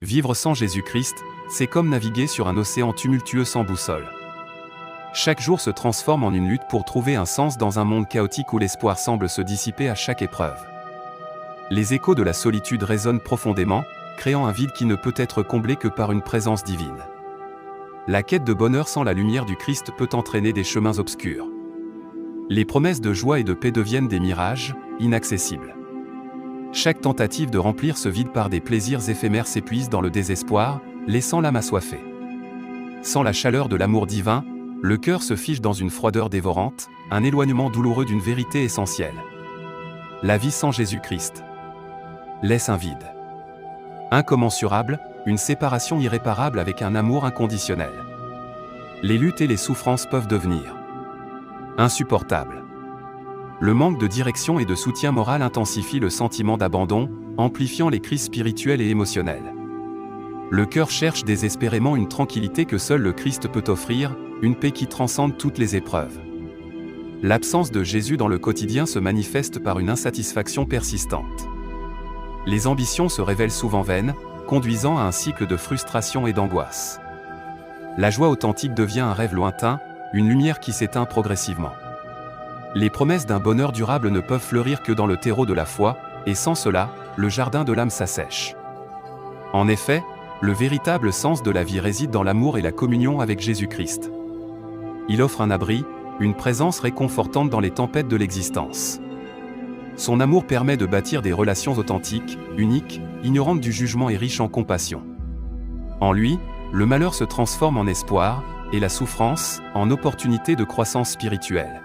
Vivre sans Jésus-Christ, c'est comme naviguer sur un océan tumultueux sans boussole. Chaque jour se transforme en une lutte pour trouver un sens dans un monde chaotique où l'espoir semble se dissiper à chaque épreuve. Les échos de la solitude résonnent profondément, créant un vide qui ne peut être comblé que par une présence divine. La quête de bonheur sans la lumière du Christ peut entraîner des chemins obscurs. Les promesses de joie et de paix deviennent des mirages, inaccessibles. Chaque tentative de remplir ce vide par des plaisirs éphémères s'épuise dans le désespoir, laissant l'âme assoiffée. Sans la chaleur de l'amour divin, le cœur se fige dans une froideur dévorante, un éloignement douloureux d'une vérité essentielle. La vie sans Jésus-Christ laisse un vide incommensurable, une séparation irréparable avec un amour inconditionnel. Les luttes et les souffrances peuvent devenir insupportables. Le manque de direction et de soutien moral intensifie le sentiment d'abandon, amplifiant les crises spirituelles et émotionnelles. Le cœur cherche désespérément une tranquillité que seul le Christ peut offrir, une paix qui transcende toutes les épreuves. L'absence de Jésus dans le quotidien se manifeste par une insatisfaction persistante. Les ambitions se révèlent souvent vaines, conduisant à un cycle de frustration et d'angoisse. La joie authentique devient un rêve lointain, une lumière qui s'éteint progressivement. Les promesses d'un bonheur durable ne peuvent fleurir que dans le terreau de la foi, et sans cela, le jardin de l'âme s'assèche. En effet, le véritable sens de la vie réside dans l'amour et la communion avec Jésus-Christ. Il offre un abri, une présence réconfortante dans les tempêtes de l'existence. Son amour permet de bâtir des relations authentiques, uniques, ignorantes du jugement et riches en compassion. En lui, le malheur se transforme en espoir, et la souffrance, en opportunité de croissance spirituelle.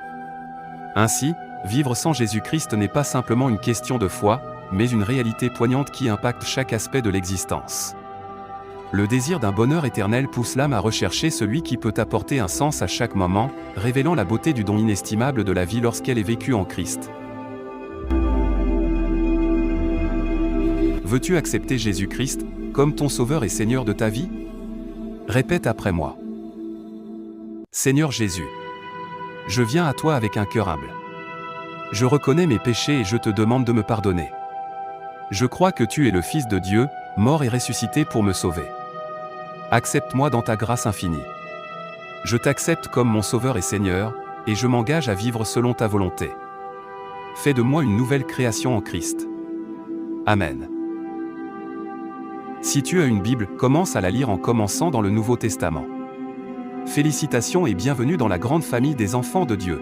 Ainsi, vivre sans Jésus-Christ n'est pas simplement une question de foi, mais une réalité poignante qui impacte chaque aspect de l'existence. Le désir d'un bonheur éternel pousse l'âme à rechercher celui qui peut apporter un sens à chaque moment, révélant la beauté du don inestimable de la vie lorsqu'elle est vécue en Christ. Veux-tu accepter Jésus-Christ comme ton Sauveur et Seigneur de ta vie? Répète après moi. Seigneur Jésus, je viens à toi avec un cœur humble. Je reconnais mes péchés et je te demande de me pardonner. Je crois que tu es le Fils de Dieu, mort et ressuscité pour me sauver. Accepte-moi dans ta grâce infinie. Je t'accepte comme mon Sauveur et Seigneur, et je m'engage à vivre selon ta volonté. Fais de moi une nouvelle création en Christ. Amen. Si tu as une Bible, commence à la lire en commençant dans le Nouveau Testament. Félicitations et bienvenue dans la grande famille des enfants de Dieu.